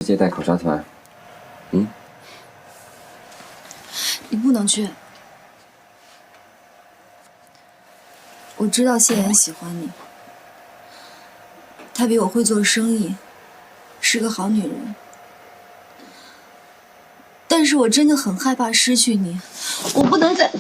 接待考察团。你不能去。我知道谢妍喜欢你，她比我会做生意，是个好女人。但是我真的很害怕失去你，我不能再……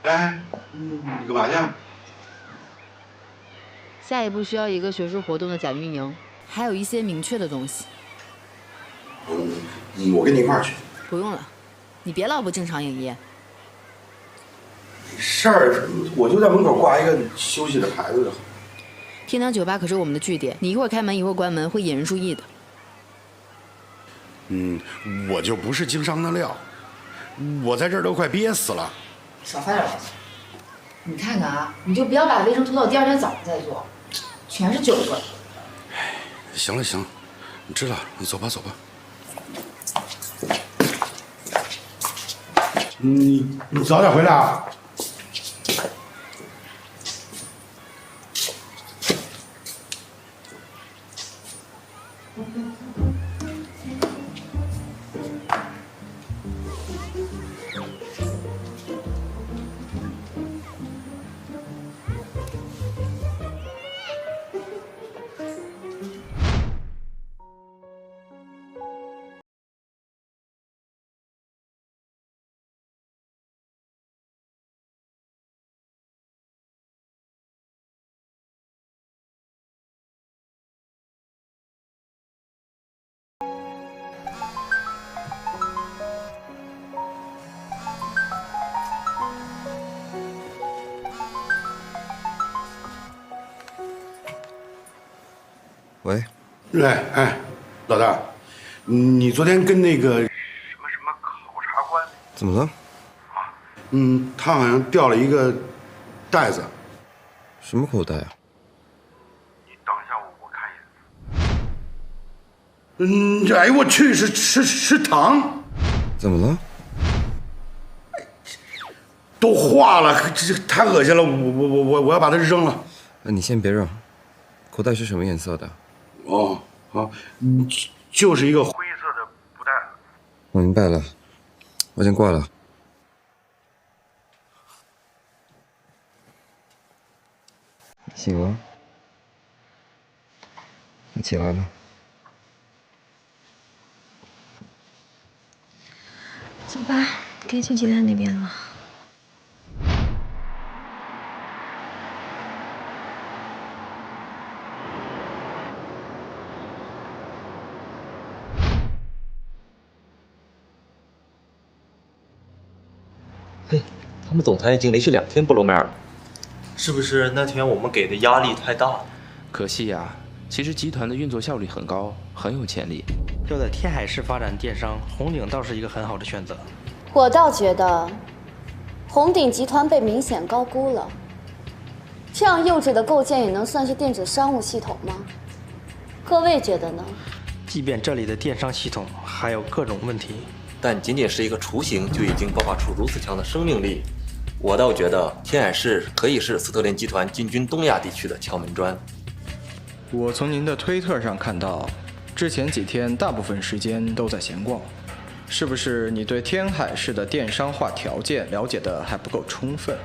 哎，你干嘛去？下一步需要一个学术活动的假运营，还有一些明确的东西。我跟你一块儿去。不用了，你别老不正常营业。没事儿，我就在门口挂一个休息的牌子就好。天堂酒吧可是我们的据点，你一会儿开门一会儿关门，会引人注意的。我就不是经商的料，我在这儿都快憋死了。少发点牢骚。你看看啊，你就不要把卫生拖到第二天早上再做，全是酒味。行了行了，你知道，你走吧走吧。你早点回来啊。喂，哎，老大，你昨天跟那个什么考察官怎么了？他好像掉了一个袋子。什么口袋啊？你等一下，我看一眼。哎呦我去，是糖，怎么了？都化了，这太恶心了，我要把它扔了。你先别扔，口袋是什么颜色的？哦，好，就是一个灰色的布袋子。我明白了，我先挂了。醒了？你起来了？走吧，该去接待那边了。嘿，他们总裁已经连续2天不露面了，是不是那天我们给的压力太大了？可惜呀，其实集团的运作效率很高，很有潜力。要在天海市发展电商，红鼎倒是一个很好的选择。我倒觉得，红鼎集团被明显高估了。这样幼稚的构建也能算是电子商务系统吗？各位觉得呢？即便这里的电商系统还有各种问题，但仅仅是一个雏形就已经爆发出如此强的生命力，我倒觉得天海市可以是斯特林集团进军东亚地区的敲门砖。我从您的推特上看到，之前几天大部分时间都在闲逛，是不是你对天海市的电商化条件了解的还不够充分？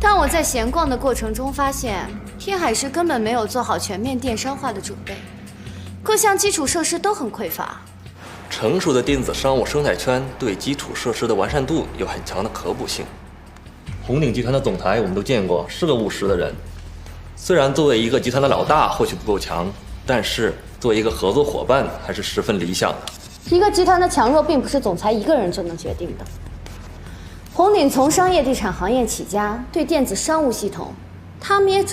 但我在闲逛的过程中发现，天海市根本没有做好全面电商化的准备，各项基础设施都很匮乏。成熟的电子商务生态圈对基础设施的完善度有很强的可补性。红鼎集团的总裁我们都见过，是个务实的人。虽然作为一个集团的老大或许不够强，但是做一个合作伙伴还是十分理想的。一个集团的强弱，并不是总裁一个人就能决定的。红鼎从商业地产行业起家，对电子商务系统，他们也。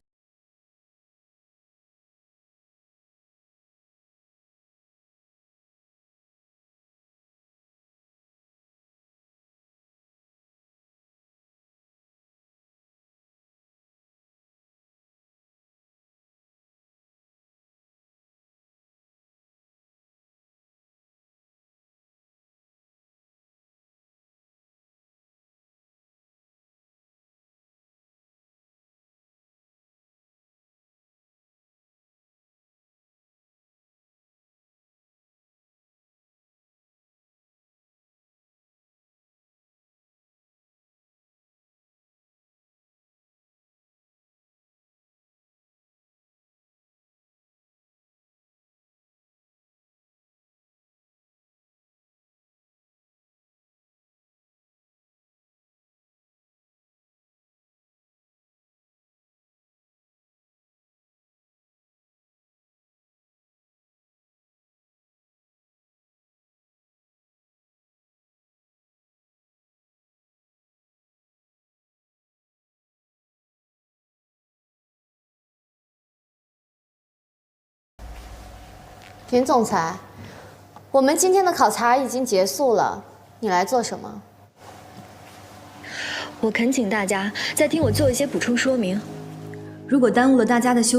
田总裁，我们今天的考察已经结束了，你来做什么？我恳请大家再听我做一些补充说明，如果耽误了大家的休。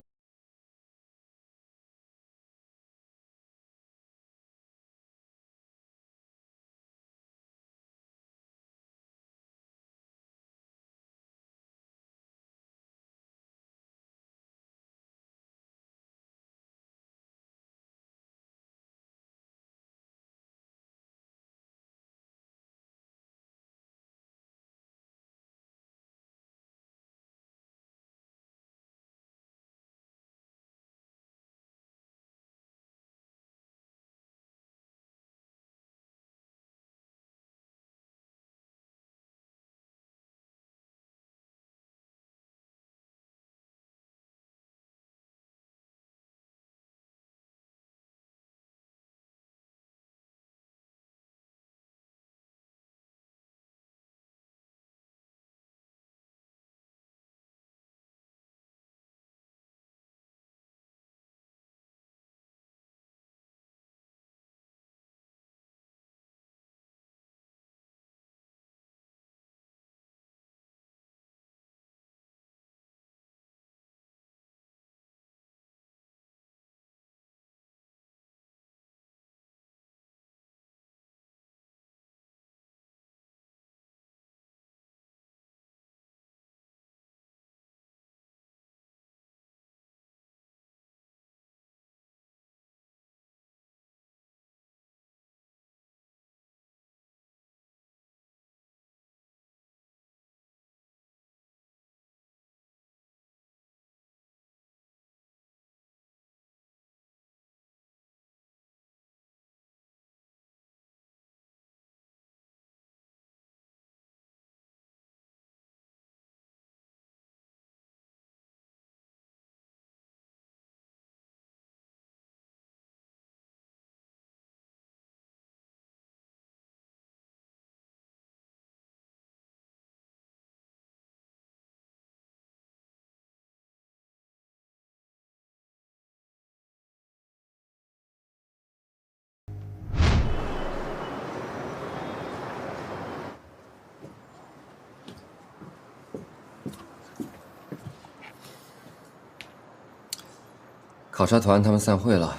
考察团他们散会了，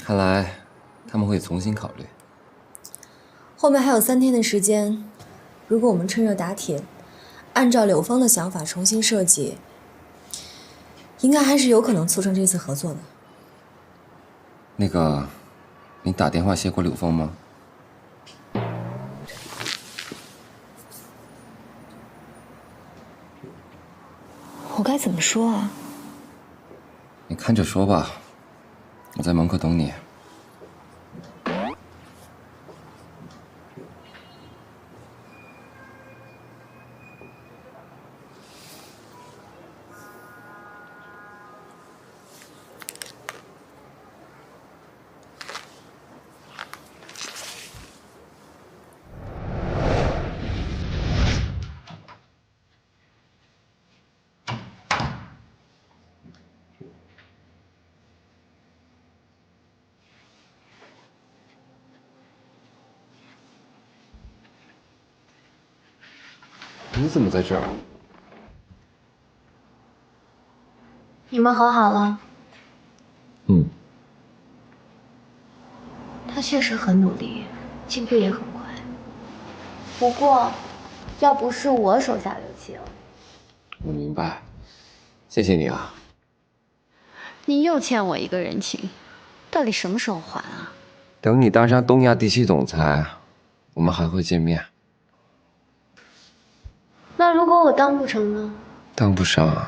看来他们会重新考虑。后面还有3天的时间，如果我们趁热打铁，按照柳峰的想法重新设计，应该还是有可能促成这次合作的。那个，你打电话谢过柳峰吗？我该怎么说啊？你看着说吧，我在门口等你。你怎么在这儿？你们和好了？嗯。他确实很努力，进步也很快。不过，要不是我手下留情，我明白，谢谢你啊。你又欠我一个人情，到底什么时候还啊？等你当上东亚地区总裁，我们还会见面。那如果我当不成呢？当不上，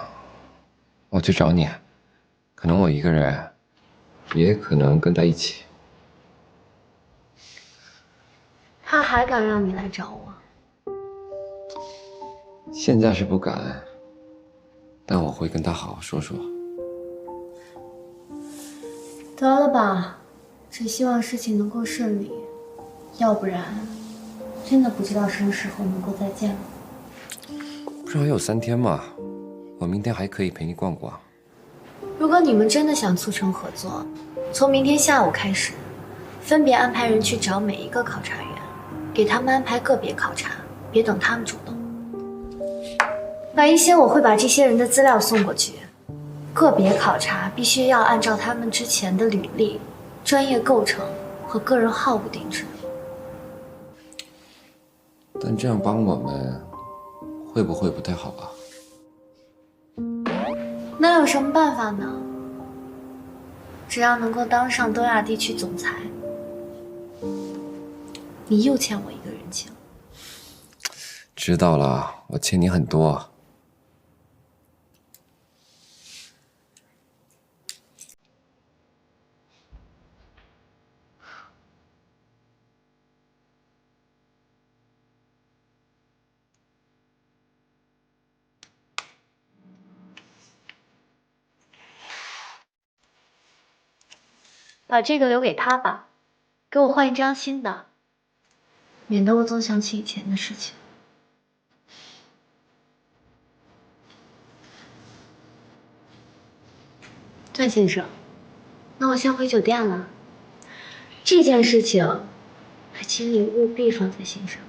我去找你。可能我一个人，也可能跟他一起。他还敢让你来找我？现在是不敢，但我会跟他好好说说。得了吧，只希望事情能够顺利，要不然真的不知道什么时候能够再见了。不是还有3天吗？我明天还可以陪你逛逛。如果你们真的想促成合作，从明天下午开始，分别安排人去找每一个考察员，给他们安排个别考察，别等他们主动。晚一些我会把这些人的资料送过去，个别考察必须要按照他们之前的履历、专业构成和个人好恶定制。但这样帮我们，会不会不太好啊？那有什么办法呢？只要能够当上东亚地区总裁，你又欠我一个人情。知道了，我欠你很多。把这个留给他吧，给我换一张新的，免得我总想起以前的事情。段先生，那我先回酒店了。这件事情，请你务必放在心上。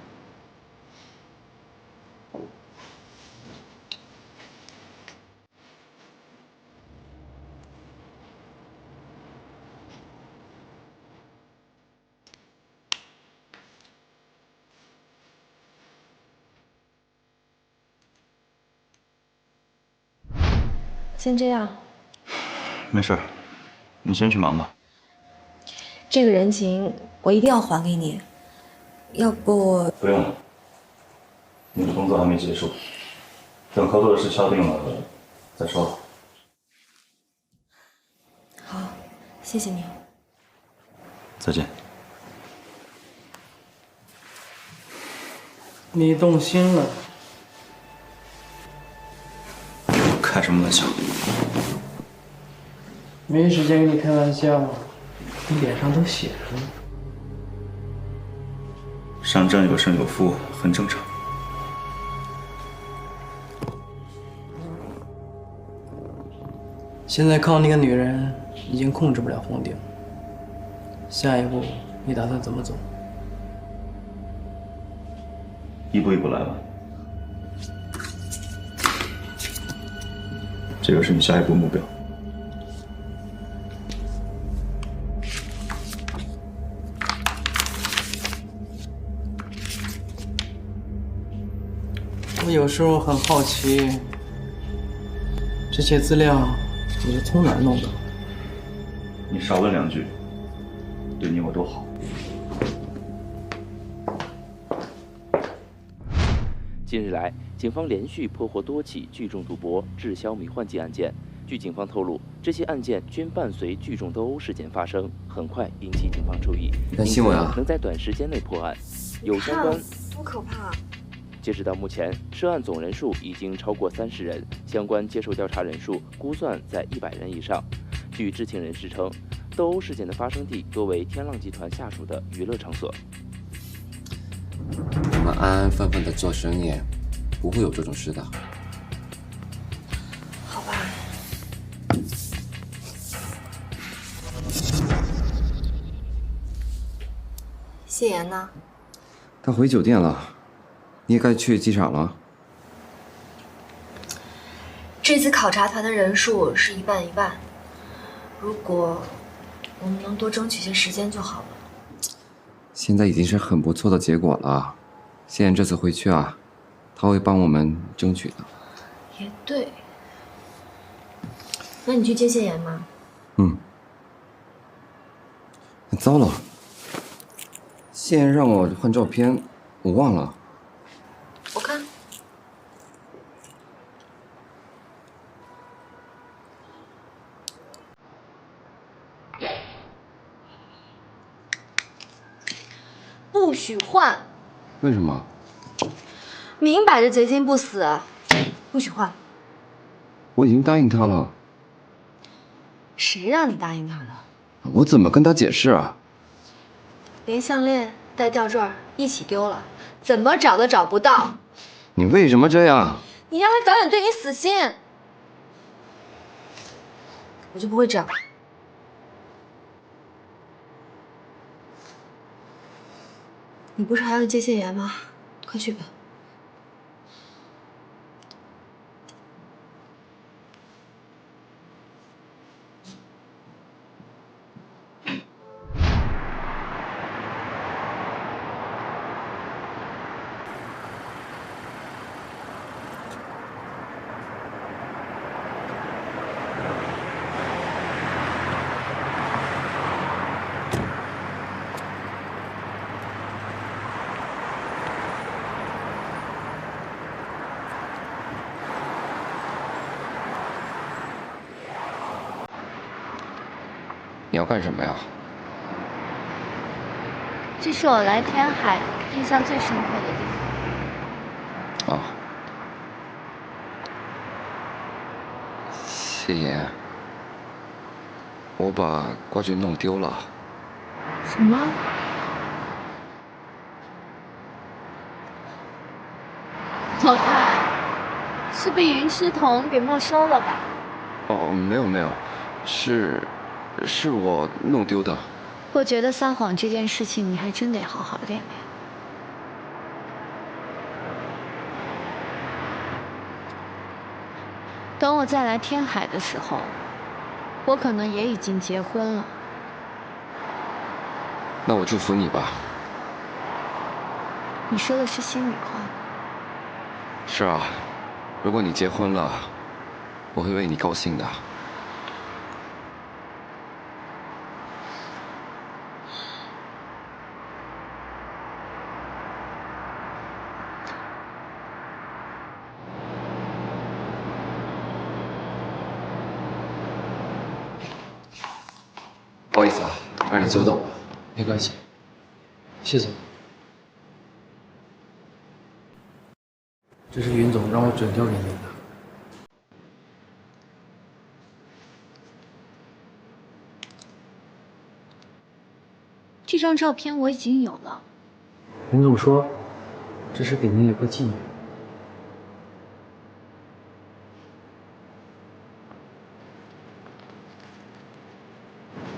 先这样。没事，你先去忙吧。这个人情我一定要还给你，要不……不用了，你的工作还没结束，等合作的事敲定了再说吧。好，谢谢你。再见。你动心了？开什么玩笑？没时间跟你开玩笑，你脸上都写着呢。上阵有胜有负，很正常。现在靠那个女人已经控制不了红顶，下一步你打算怎么走？一步一步来吧。这个是你下一步目标。我有时候很好奇，这些资料你是从哪儿弄的？你少问2句，对你我都好。近日来，警方连续破获多起聚众赌博、滞销迷幻剂案件。据警方透露，这些案件均伴随聚众斗殴事件发生，很快引起警方注意。看新闻啊！能在短时间内破案，有相关。多可怕！截止到目前，涉案总人数已经超过30人，相关接受调查人数估算在100人以上。据知情人士称，斗殴事件的发生地多为天浪集团下属的娱乐场所。我们安安分分的做生意，不会有这种事的。好吧。谢岩呢？他回酒店了，你也该去机场了。这次考察团的人数是一半一半，如果我们能多争取些时间就好了。现在已经是很不错的结果了。谢妍这次回去啊，他会帮我们争取的。也对。那你去接谢妍吗？嗯。糟了，谢妍让我换照片，我忘了。我看。不许换！为什么？明摆着贼心不死，不许换！我已经答应他了。谁让你答应他的？我怎么跟他解释啊？连项链带吊坠一起丢了，怎么找都找不到。你为什么这样？你让他早点对你死心，我就不会这样。你不是还要接谢妍吗？快去吧。你要干什么呀？这是我来天海印象最深刻的地方。啊，谢妍，我把挂具弄丢了。什么？我看是被云师彤给没收了吧？哦，没有，是我弄丢的。我觉得撒谎这件事情，你还真得好好练练。等我再来天海的时候，我可能也已经结婚了。那我祝福你吧。你说的是心里话。是啊，如果你结婚了，我会为你高兴的。不好意思啊，让你久等了。没关系，谢总。这是云总让我转交给您的。这张照片我已经有了。云总说，这是给您留个纪念。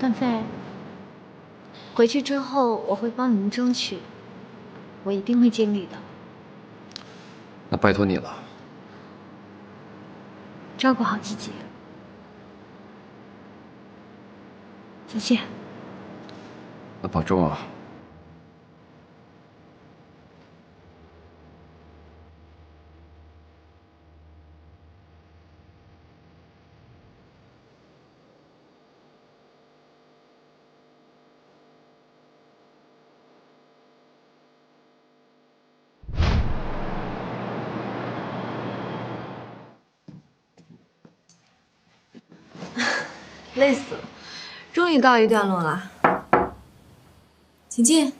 段飞，回去之后我会帮你们争取，我一定会尽力的。那拜托你了。照顾好自己。再见。那保重啊。累死了，终于告一段落了。请进。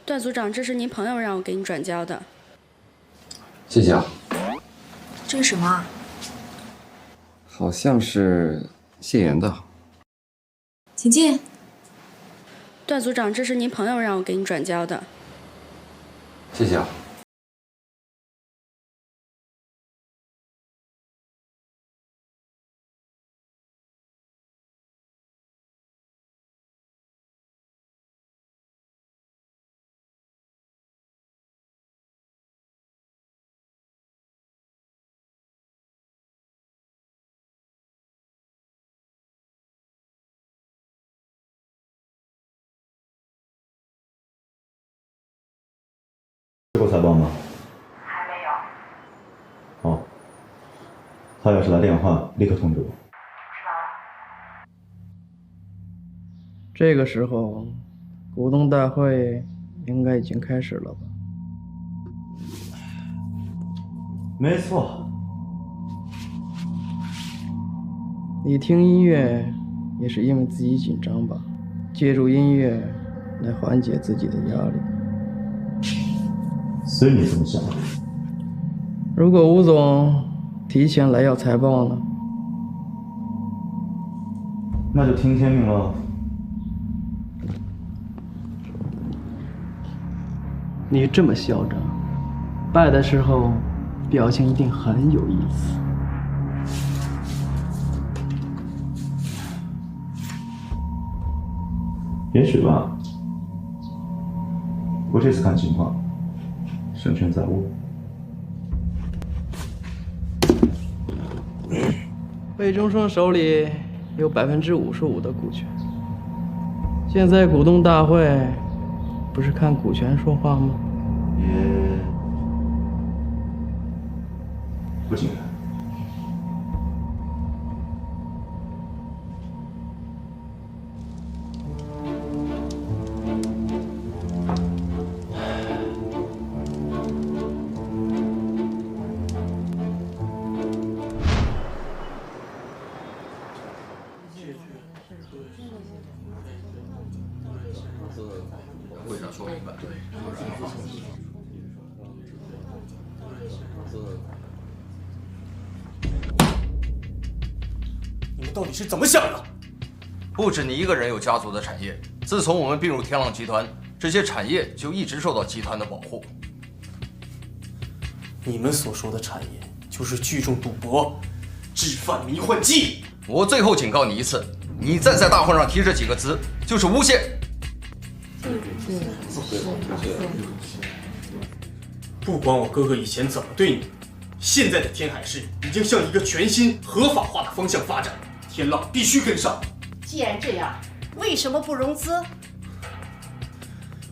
段组长，这是您朋友让我给你转交的。谢谢啊。这是什么啊？好像是谢妍的。请进。段组长，这是您朋友让我给你转交的。谢谢啊。接过财报吗？还没有。好，他要是来电话，立刻通知我。这个时候，股东大会应该已经开始了吧？没错。你听音乐也是因为自己紧张吧？借助音乐来缓解自己的压力。随你怎么想。如果吴总提前来要财报呢？那就听天命了。你这么嚣张，拜的时候表情一定很有意思。也许吧，我这次看情况，胜券在握。魏忠胜手里有55%的股权，现在股东大会不是看股权说话吗？也不尽然。会上说明白。你们到底是怎么想的？不止你一个人有家族的产业，自从我们并入天浪集团，这些产业就一直受到集团的保护。你们所说的产业，就是聚众赌博、制贩迷幻剂。我最后警告你一次，你再在大会上提这几个字，就是诬陷。不管我哥哥以前怎么对你，现在的天海市已经向一个全新合法化的方向发展，天浪必须跟上。既然这样，为什么不融资？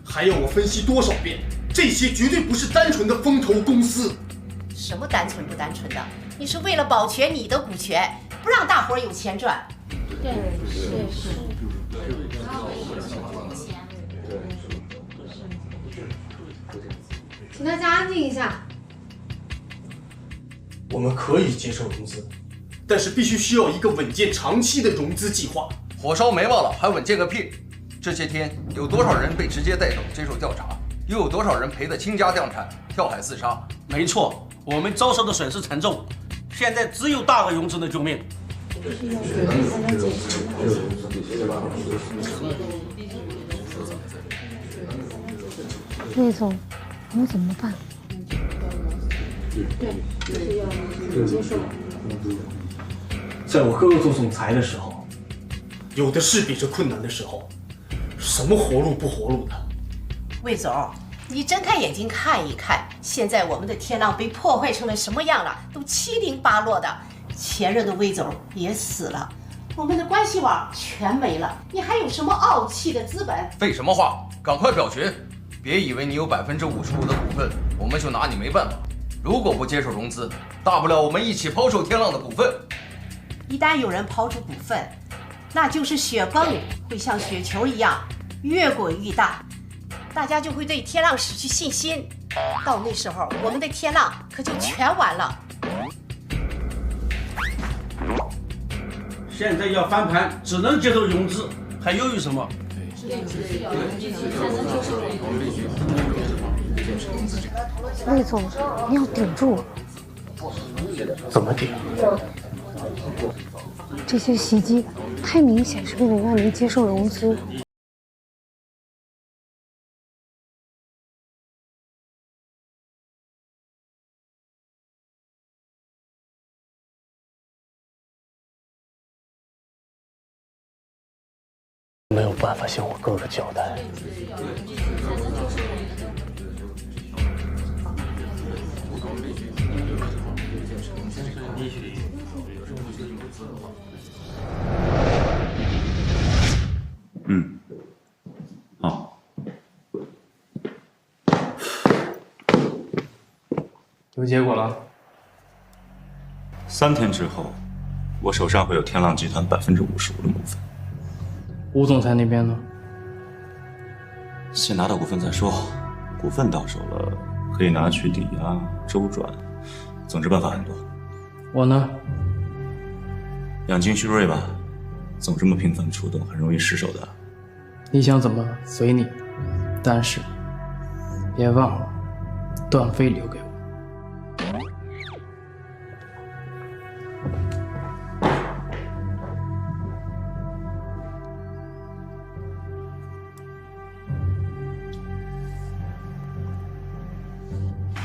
还要我分析多少遍？这些绝对不是单纯的风投公司。什么单纯不单纯的？你是为了保全你的股权，不让大伙儿有钱赚。对，是。请大家安静一下。我们可以接受融资，但是必须需要一个稳健长期的融资计划。火烧眉毛了，还稳健个屁！这些天有多少人被直接带走接受调查，又有多少人赔得倾家荡产、跳海自杀？没错，我们遭受的损失沉重，现在只有大额融资的救命。魏总，我们怎么办？在我哥哥做总裁的时候，有的是比这困难的时候，什么活路不活路的。魏总，你睁开眼睛看一看，现在我们的天浪被破坏成了什么样了？都七零八落的，前任的魏总也死了，我们的关系网全没了，你还有什么傲气的资本？废什么话，赶快表决！别以为你有55%的股份，我们就拿你没办法。如果不接受融资，大不了我们一起抛售天浪的股份。一旦有人抛出股份，那就是雪崩会像雪球一样越滚越大，大家就会对天浪失去信心。到那时候，我们的天浪可就全完了。现在要翻盘，只能接受融资，还犹豫什么？魏总，你要顶住。怎么顶？这些袭击太明显是为了让您接受融资。没有办法向我哥哥交代。好。有结果了。3天之后，我手上会有天浪集团55%的股份。吴总裁那边呢？先拿到股份再说，股份到手了，可以拿去抵押、周转，总之办法很多。我呢？养精蓄锐吧，总这么频繁出动，很容易失手的。你想怎么随你，但是别忘了段飞留给我。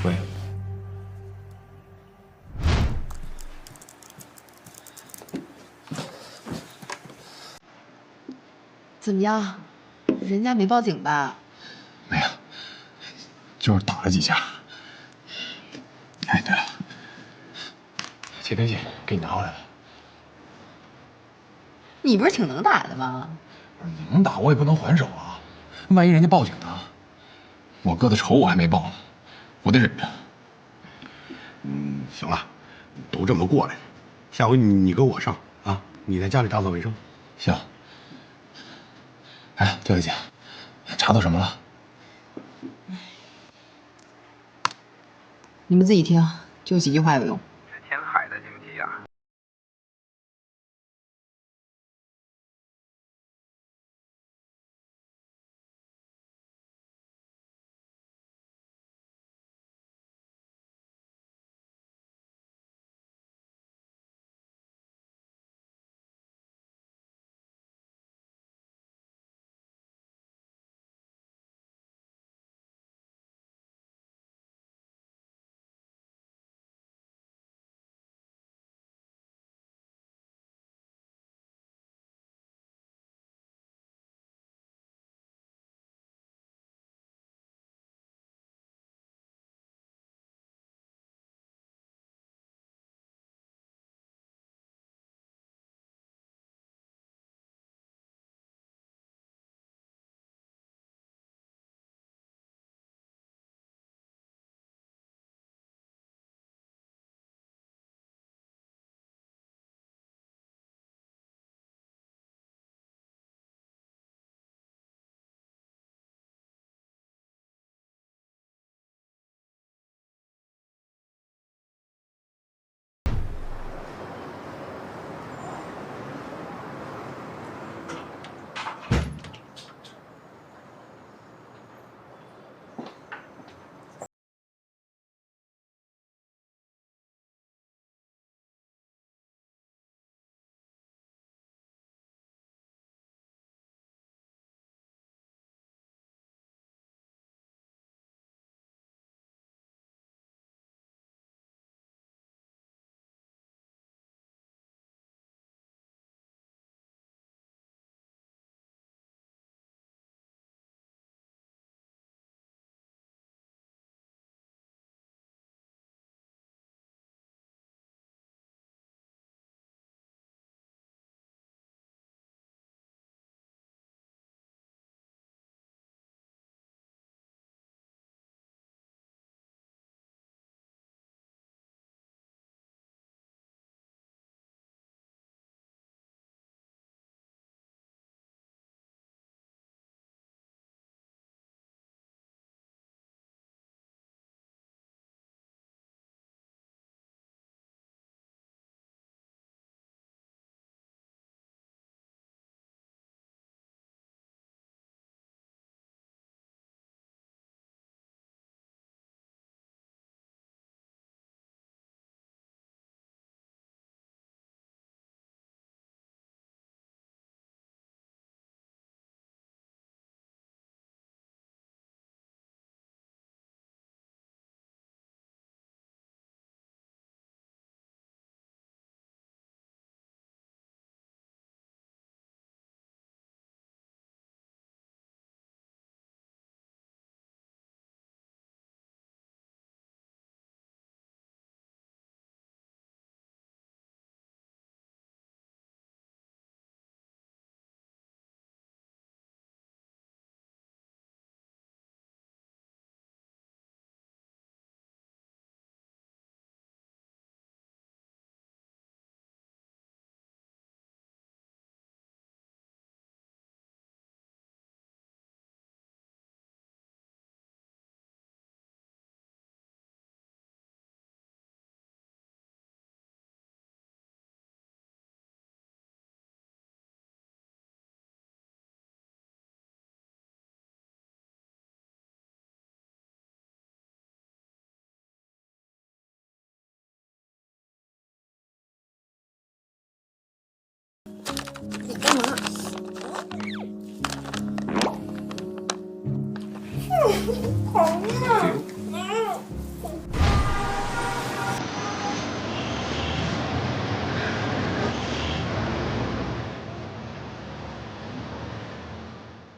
喂，怎么样？人家没报警吧？没有，就是打了几下。哎，对了，窃听器给你拿回来了。你不是挺能打的吗？能打我也不能还手啊，万一人家报警呢？我哥的仇我还没报呢，我得忍着。行了，都这么过来，下回你搁我上啊，你在家里打扫卫生。行。哎，对了姐，查到什么了？你们自己听，就几句话有用。天海的经济啊，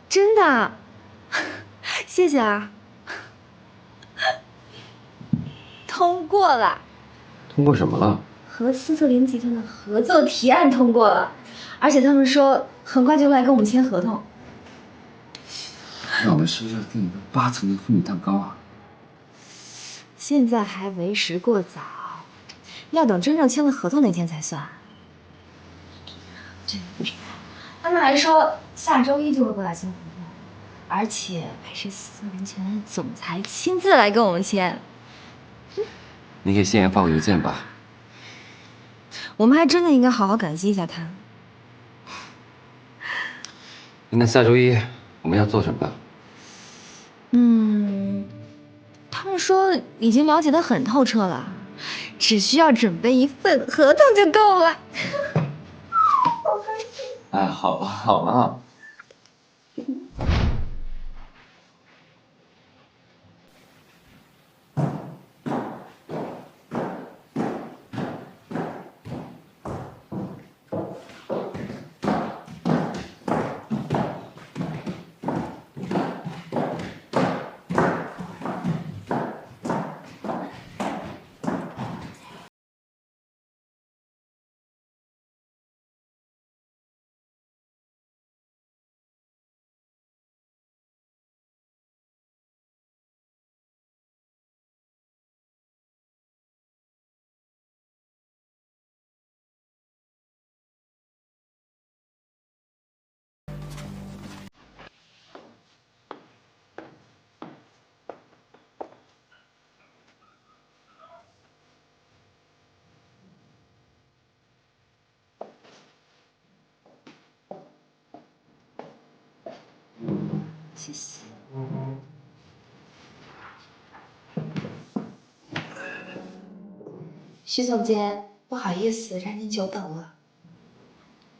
真的，谢谢啊。通过了，通过什么了？和斯特林集团的合作提案通过了，而且他们说很快就会来跟我们签合同。那我们是不是要订一个8层的妇女蛋糕啊？现在还为时过早，要等真正签了合同那天才算。他们还说下周一就会过来签合同，而且还是斯特林集团总裁亲自来跟我们签。你给谢岩发个邮件吧。我们还真的应该好好感激一下他。那下周一我们要做什么？他们说已经了解得很透彻了，只需要准备一份合同就够了。好开心！哎，好了好了。谢谢。徐总监，不好意思让您久等了。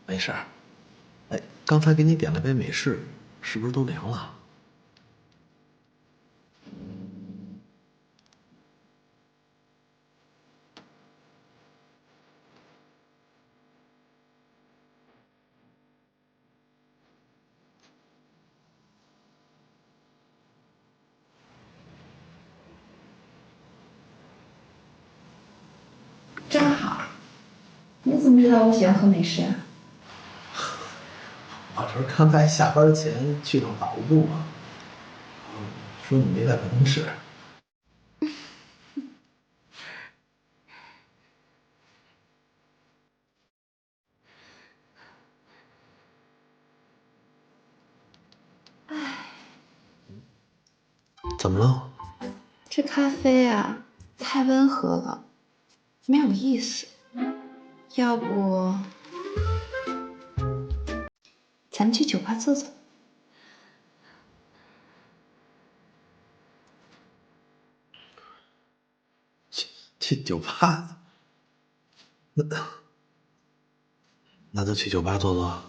没事儿。哎，刚才给你点了杯美式，是不是都凉了？真好，你怎么知道我喜欢喝美式啊？我这刚才下班前去趟法务部嘛，说你没在办公室。怎么了？这咖啡啊，太温和了，没有意思。要不，咱们去酒吧坐坐？去酒吧？那就去酒吧坐坐。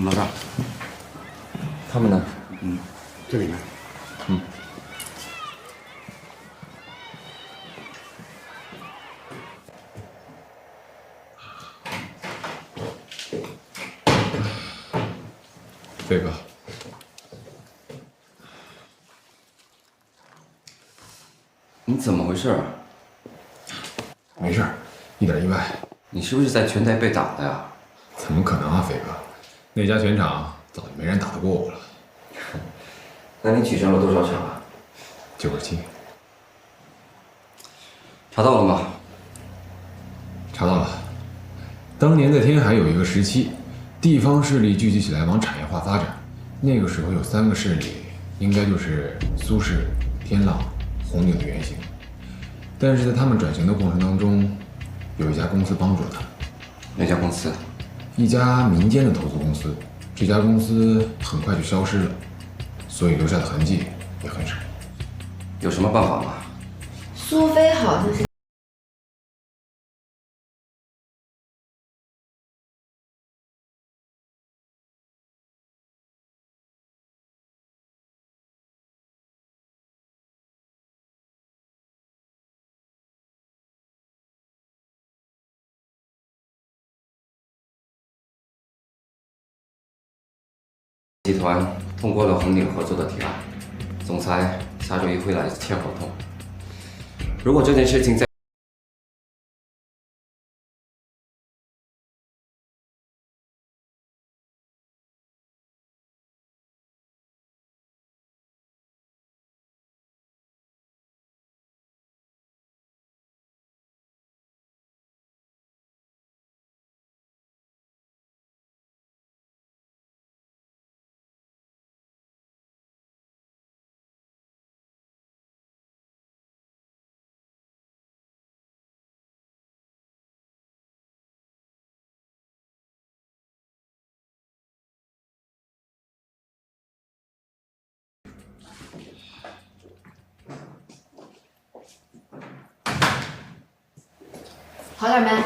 老赵，他们呢？这里面。飞哥，你怎么回事啊？没事，一点意外。你是不是在拳台被打的呀？怎么可能啊，飞哥？那家拳场早就没人打得过我了。那你取胜了多少场啊？97。查到了吗？查到了。当年在天海有一个时期，地方势力聚集起来往产业化发展，那个时候有3个势力，应该就是苏氏、天浪、红鼎的原型。但是在他们转型的过程当中，有一家公司帮助了他们。哪家公司？一家民间的投资公司，这家公司很快就消失了，所以留下的痕迹也很少。有什么办法吗？苏菲好像是。集团通过了红岭合作的提案，总裁下周一会来签合同。如果这件事情在好点没？让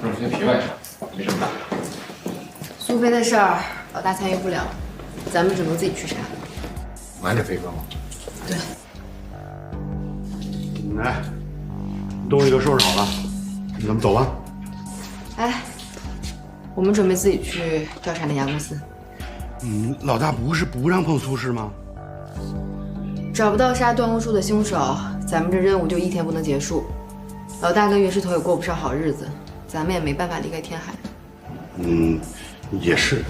我先皮外伤，没什么大。苏菲的事儿，老大参与不了，咱们只能自己去查。瞒着飞哥吗？对。来，东西都收拾好了，咱们走吧。哎，我们准备自己去调查那家公司。老大不是不让碰苏氏吗？找不到杀段无树的凶手，咱们这任务就一天不能结束。老大跟岳石头也过不上好日子，咱们也没办法离开天海。也是。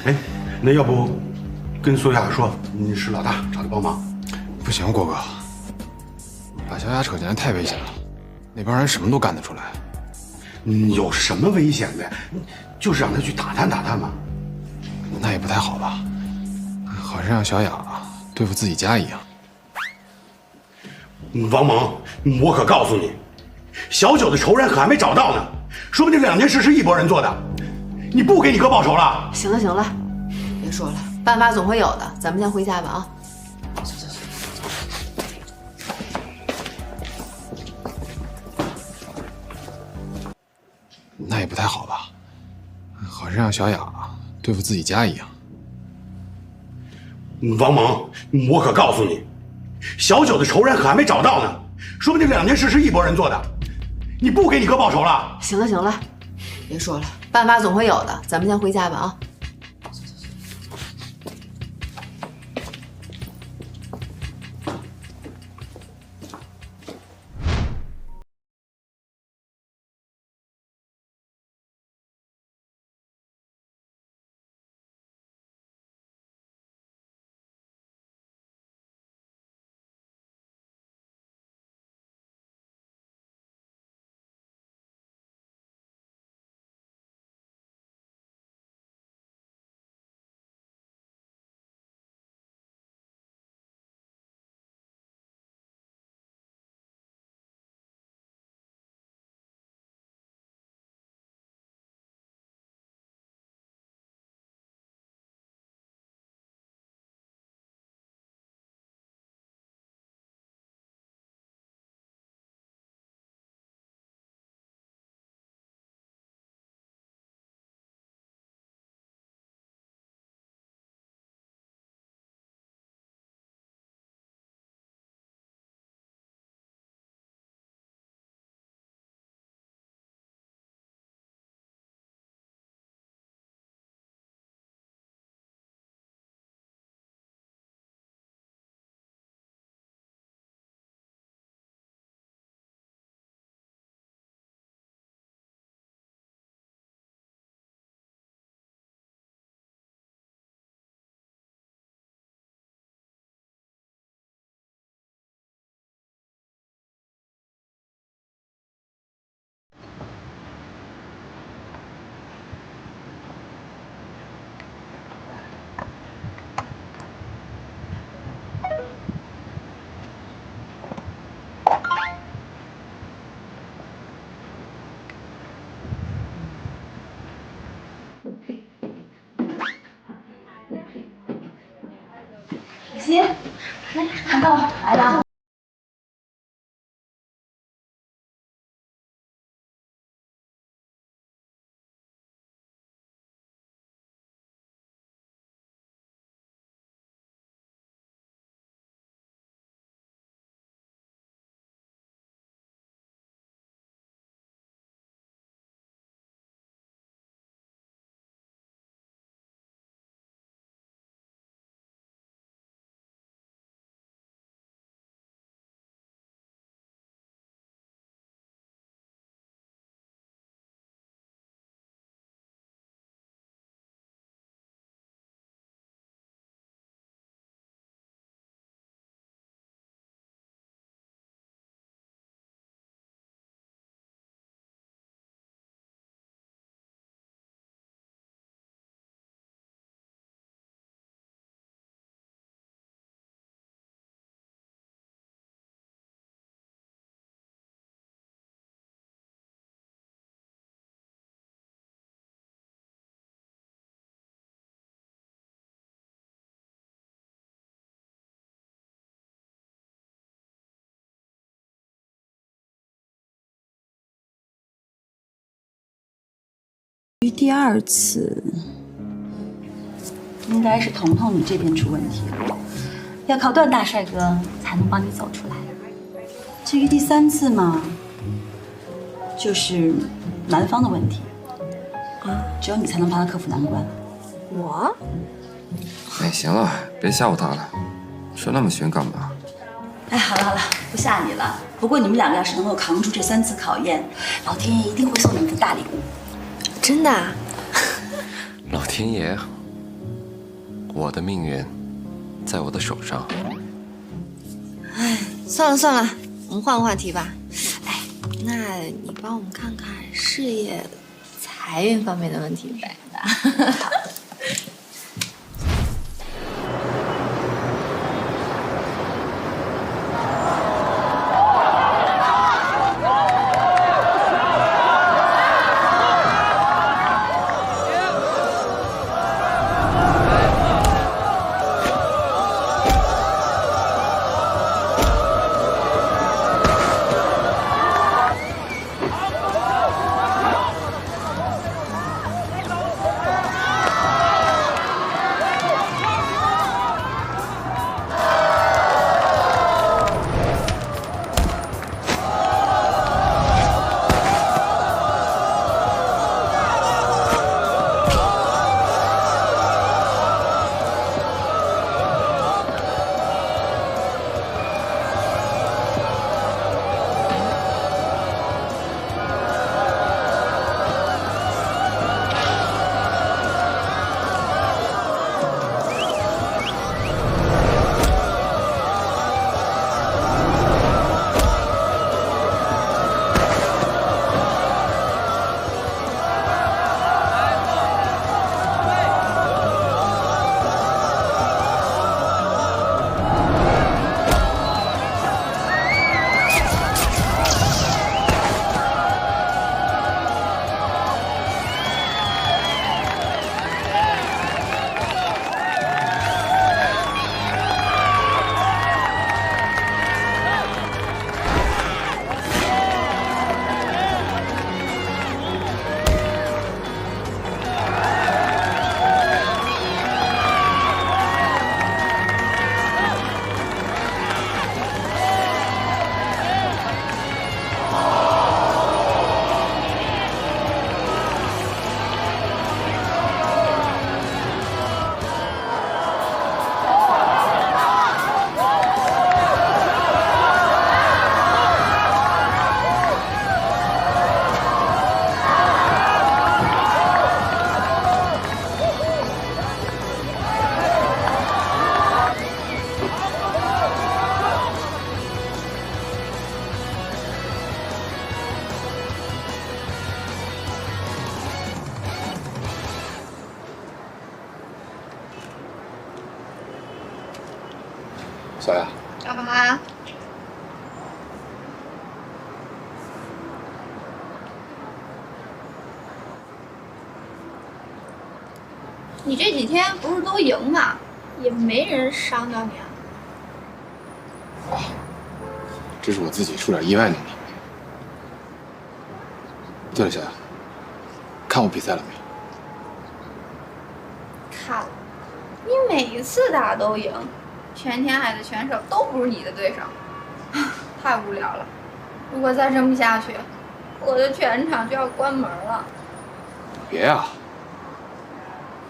哎，那要不跟苏雅说你是老大找他帮忙？不行，郭哥，把小雅扯进来太危险了，那帮人什么都干得出来。有什么危险的呀？就是让他去打探打探嘛。那也不太好吧？好像让小雅对付自己家一样。王蒙，我可告诉你，小九的仇人可还没找到呢，说不定这2件事是一拨人做的。你不给你哥报仇了？行了行了，别说了，办法总会有的，咱们先回家吧啊。那也不太好吧？好像让小雅对付自己家一样。王蒙，我可告诉你，小九的仇人可还没找到呢，说不定这2件事是一拨人做的。你不给你哥报仇了？行了行了，别说了，办法总会有的，咱们先回家吧啊。姐，来，看到了，来了。于第2次，应该是彤彤你这边出问题了，要靠段大帅哥才能帮你走出来。至于第3次嘛，就是男方的问题，只有你才能帮他克服难关。我？哎，行了，别吓唬他了，说那么凶干嘛？哎，好了好了，不吓你了。不过你们2个要是能够扛住这3次考验，老天爷一定会送你们份大礼物。真的啊？老天爷，我的命运在我的手上。哎，算了算了，我们换个话题吧。哎，那你帮我们看看事业、财运方面的问题呗。好。小雅，干嘛呀？你这几天不是都赢吗？也没人伤到你啊。这是我自己出点意外努力。对了，小雅，看我比赛了没？看了，你每一次打都赢，全天海的选手都不是你的对手，太无聊了。如果再这么下去，我的拳场就要关门了。别呀，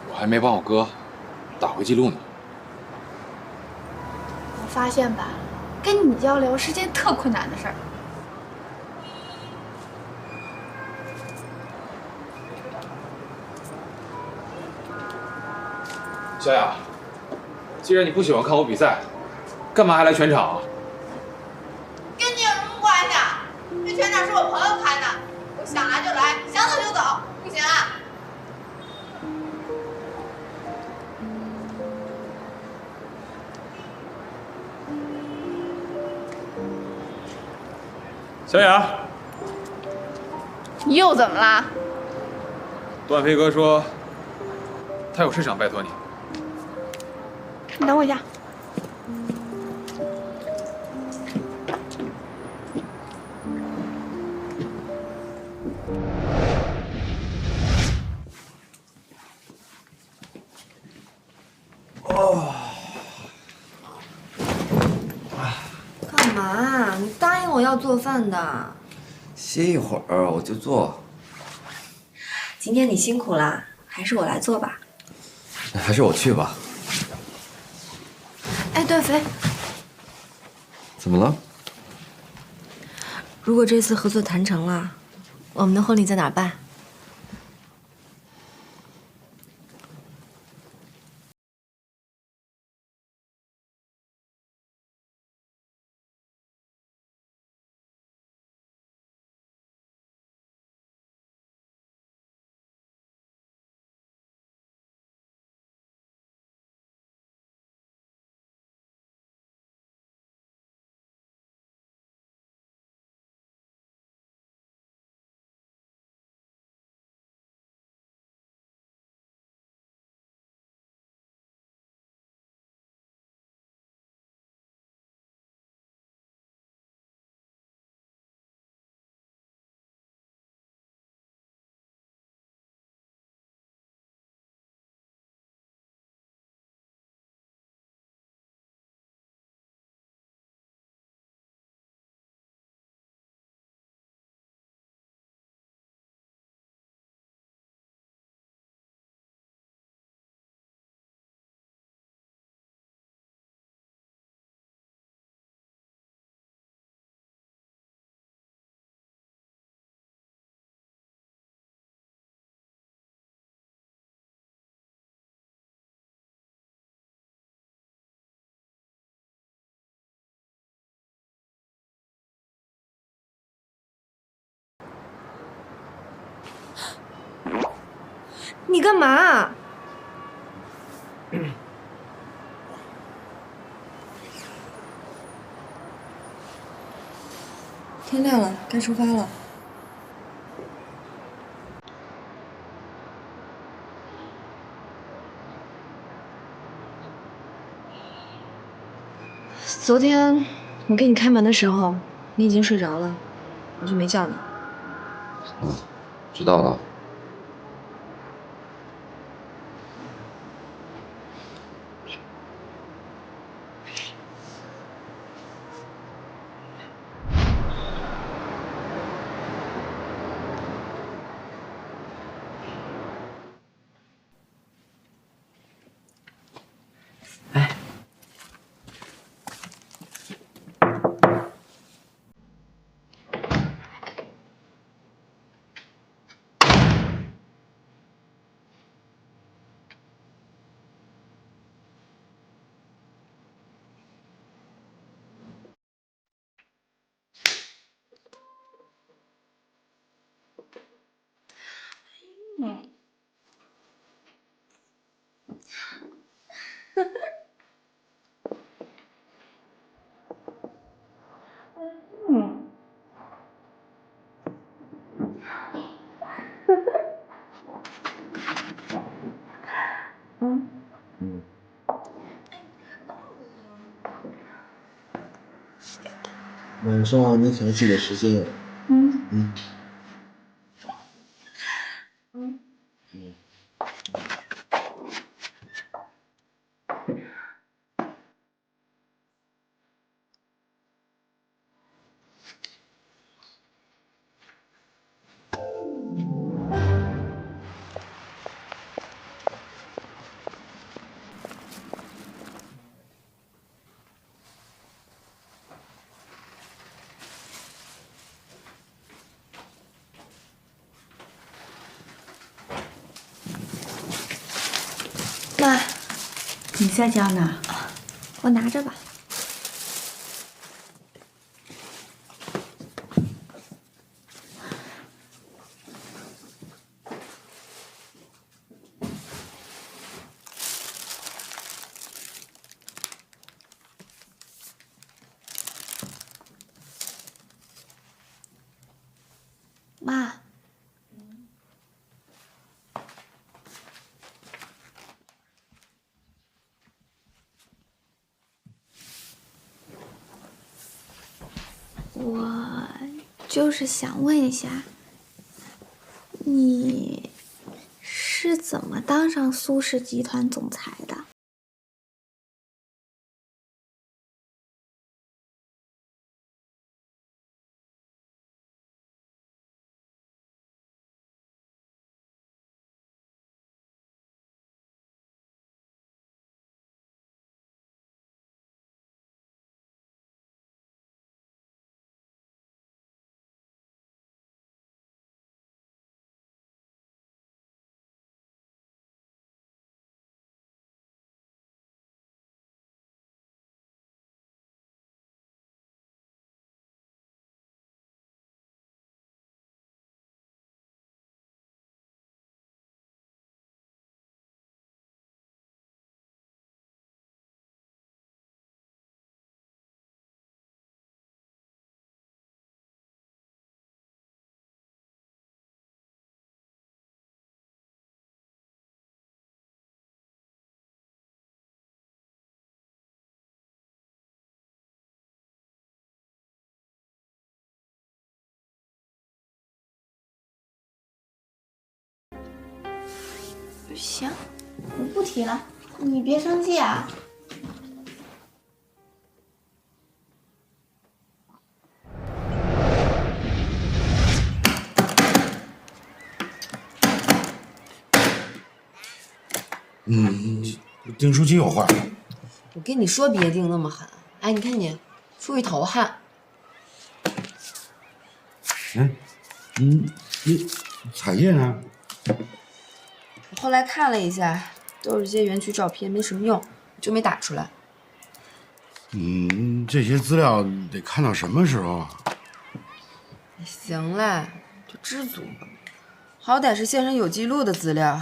我还没帮我哥打回记录呢。我发现吧，跟你交流是件特困难的事儿。小雅，既然你不喜欢看我比赛，干嘛还来全场啊？跟你有什么关系啊？这全场是我朋友开的，我想来就来，想走就走，不行啊？小雅，你又怎么啦？段飞哥说，他有事想拜托你。你等我一下。干嘛？你答应我要做饭的。歇一会儿我就做。今天你辛苦啦，还是我来做吧。还是我去吧。哎，段飞，怎么了？如果这次合作谈成了，我们的婚礼在哪儿办？你干嘛？天亮了，该出发了。昨天我给你开门的时候，你已经睡着了，我就没叫你。知道了。晚上你想记的时间。嗯。妈，你在家呢？我拿着吧。妈。我就是想问一下，你是怎么当上苏氏集团总裁的？行，我不提了，你别生气啊。丁书记有话。我跟你说别盯那么狠，哎，你看你出一头汗。你彩页呢？我后来看了一下，都是些园区照片，没什么用，就没打出来。这些资料得看到什么时候啊？行了，就知足吧，好歹是现身有记录的资料，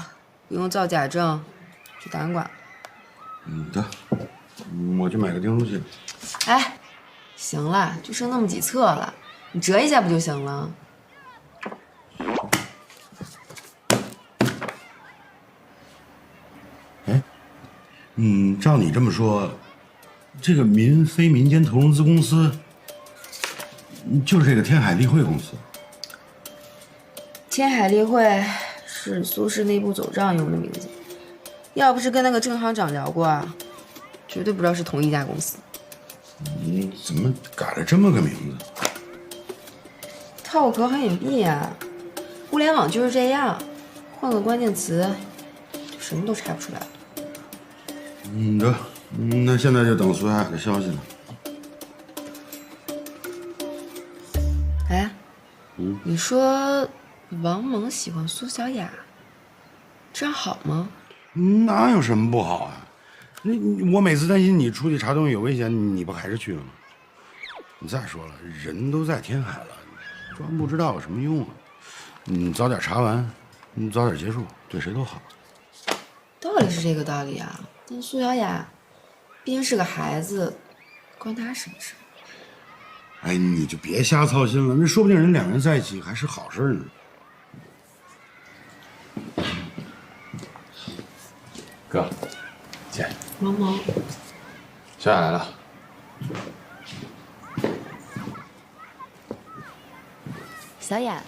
不用造假证，去档案馆。得，我去买个订书机。哎，行了，就剩那么几册了，你折一下不就行了？照你这么说，这个非民间投融资公司就是这个天海立汇公司。天海立汇是苏氏内部走账用的名字，要不是跟那个郑行长聊过啊，绝对不知道是同一家公司。你怎么改了这么个名字？套壳很隐蔽啊，互联网就是这样，换个关键词，就什么都查不出来了。得，那现在就等苏海海的消息了。哎，你说王蒙喜欢苏小雅，这样好吗？哪有什么不好啊？我每次担心你出去查东西有危险，你不还是去了吗？你再说了，人都在天海了，装不知道有什么用啊？你早点查完，你早点结束，对谁都好。道理是这个道理啊，但苏小雅毕竟是个孩子，关她什么事？哎，你就别瞎操心了，那说不定人两人在一起还是好事呢。哥，姐，萌萌，小雅来了。小雅。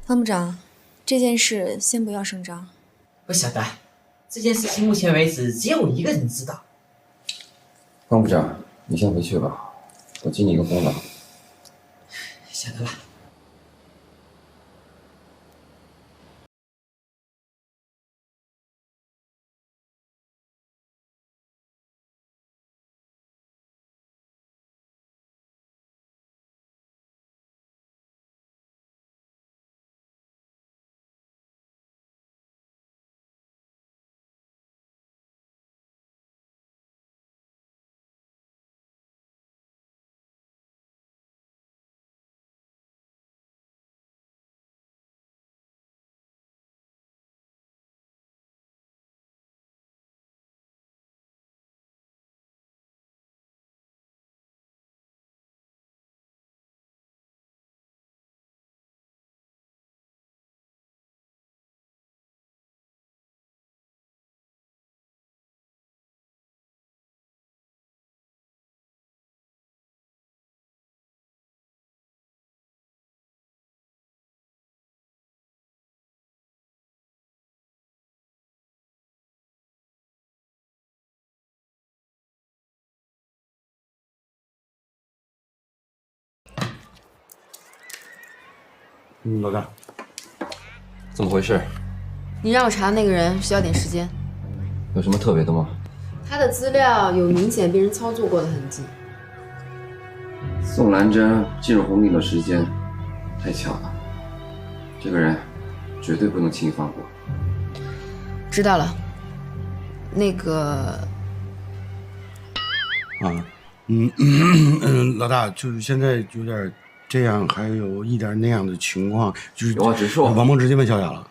方部长，这件事先不要声张。不晓得，这件事情目前为止只有我一个人知道。方部长，你先回去吧，我记你一个功劳。晓得了。老大，怎么回事？你让我查那个人需要点时间。有什么特别的吗？他的资料有明显被人操作过的痕迹。宋兰珍进入红顶的时间太巧了，这个人绝对不能轻易放过。知道了。那个，老大，就是现在有点这样，还有一点那样的情况，就是有话直说。王梦直接问小雅了。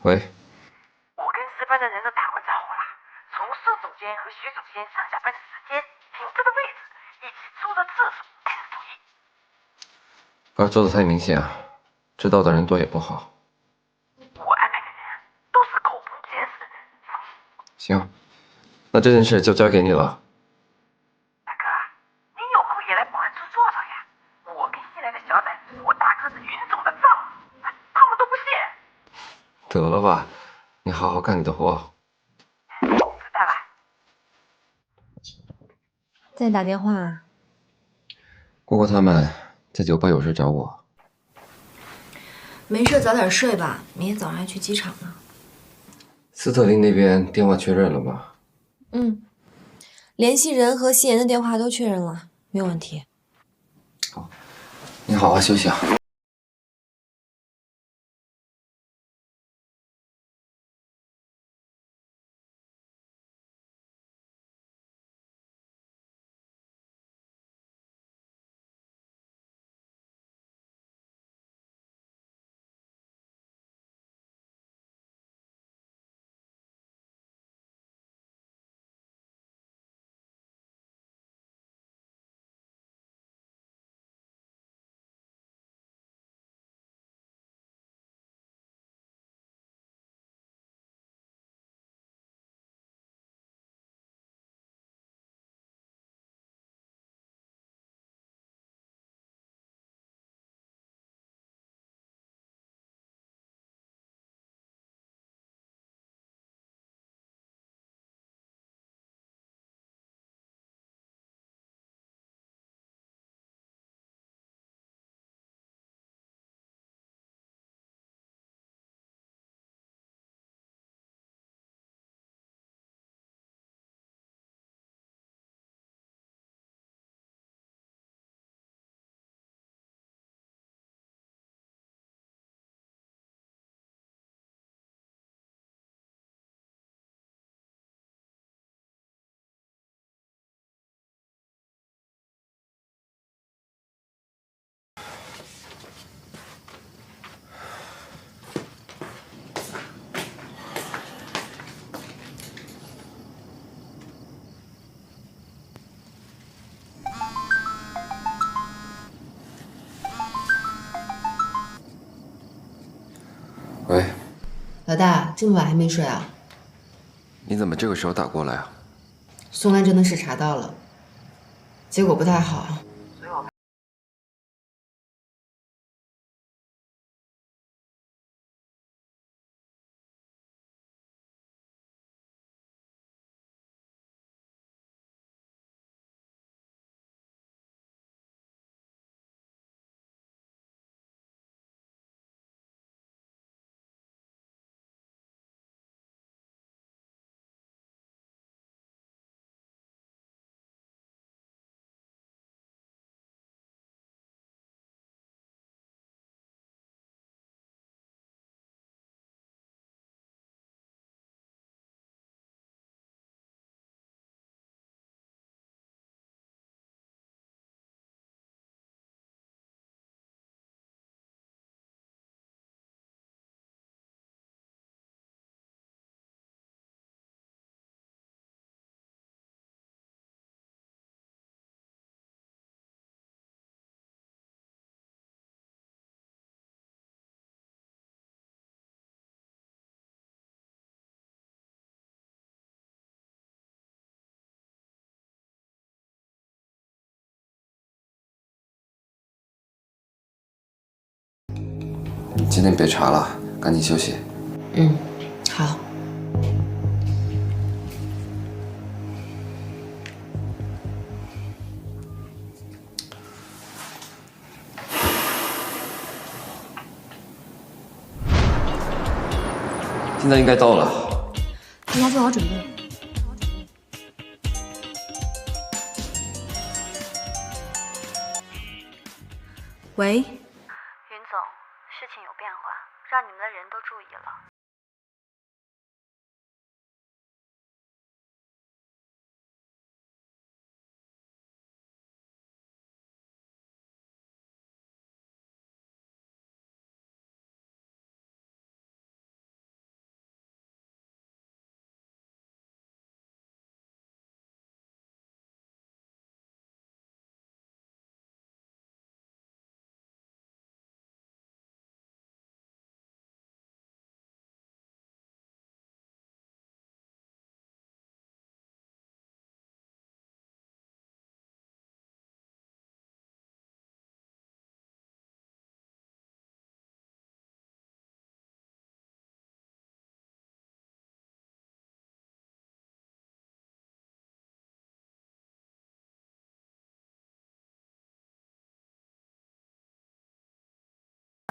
喂，我跟值班的人都打过招呼啦，从宋总监和徐总监上下班的时间、停车的位置以及住的厕所开始注意。不要做的太明显啊，知道的人多也不好。我安排的人都是口不见实。行，那这件事就交给你了。大哥，你有空也来保安处坐坐呀。我跟新来的小崽子是我大哥子云总的丈夫，他们都不信。得了吧，你好好干你的活。知道了。再打电话。蝈蝈他们在酒吧有事找我。没事，早点睡吧，明天早上还去机场呢。斯特林那边电话确认了吗？嗯，联系人和吸烟的电话都确认了，没有问题。你好好休息啊。喂，老大，这么晚还没睡啊？你怎么这个时候打过来啊？宋安真的视察到了，结果不太好。今天别查了，赶紧休息。嗯，好。现在应该到了。大家做好准备。喂，云总，事情有变化，让你们的人都注意了。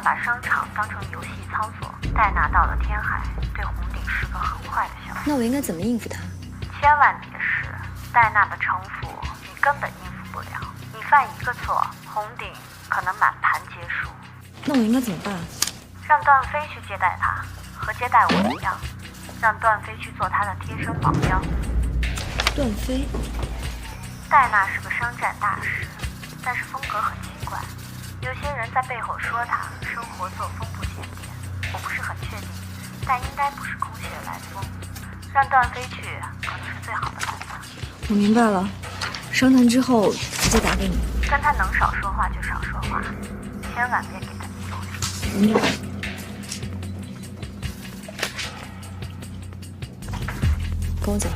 把商场当成游戏操作。戴娜到了天海，对红顶是个很坏的消息。那我应该怎么应付他？千万别试，戴娜的城府你根本应付不了。你犯一个错，红顶可能满盘皆输。那我应该怎么办？让段飞去接待他，和接待我一样，让段飞去做他的贴身保镖。段飞，戴娜是个商战大师，但是风格很奇怪。有些人在背后说他生活作风不检点，我不是很确定，但应该不是空穴来风。让段飞去可能是最好的办法。我明白了，商谈之后直接打给你。跟他能少说话就少说话，千万别给他机会。明白。跟我走。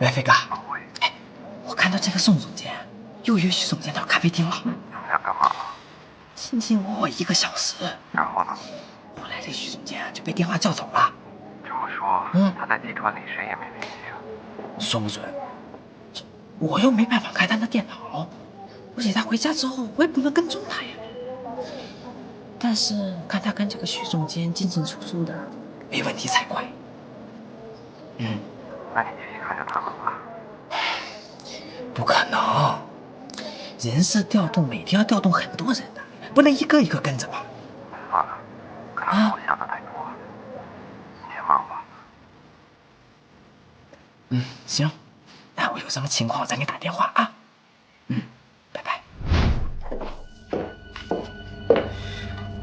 喂，飞哥。哎，我看到这个宋总监又约徐总监到咖啡厅了。想干嘛？卿卿我我1个小时。然后呢？后来这徐总监就被电话叫走了。这么说，他在集团里谁也没联系啊？说不准。我又没办法开他的电脑，而且他回家之后我也不能跟踪他呀。但是看他跟这个徐总监进进出出的，没问题才怪。那你继续看着他们吧。不可能，人事调动每天要调动很多人的，不能一个一个跟着吧？算了，可能是我想的太多。你先忙吧。行，那我有什么情况我再给你打电话啊。拜拜。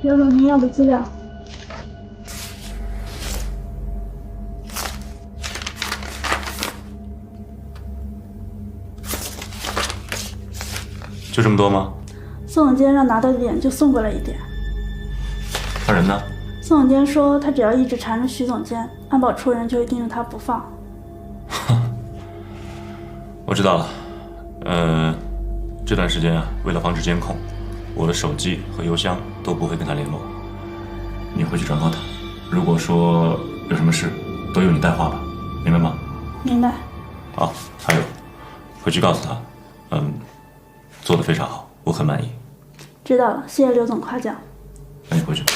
刘总，您要的资料。就这么多吗？宋总监让拿到一点就送过来一点。他人呢？宋总监说他只要一直缠着徐总监，安保处人就会盯着他不放。我知道了。这段时间啊，为了防止监控，我的手机和邮箱都不会跟他联络。你回去转告他，如果说有什么事，都由你带话吧，明白吗？明白。好，还有，回去告诉他，做得非常好，我很满意。知道了，谢谢刘总夸奖。那你回去吧。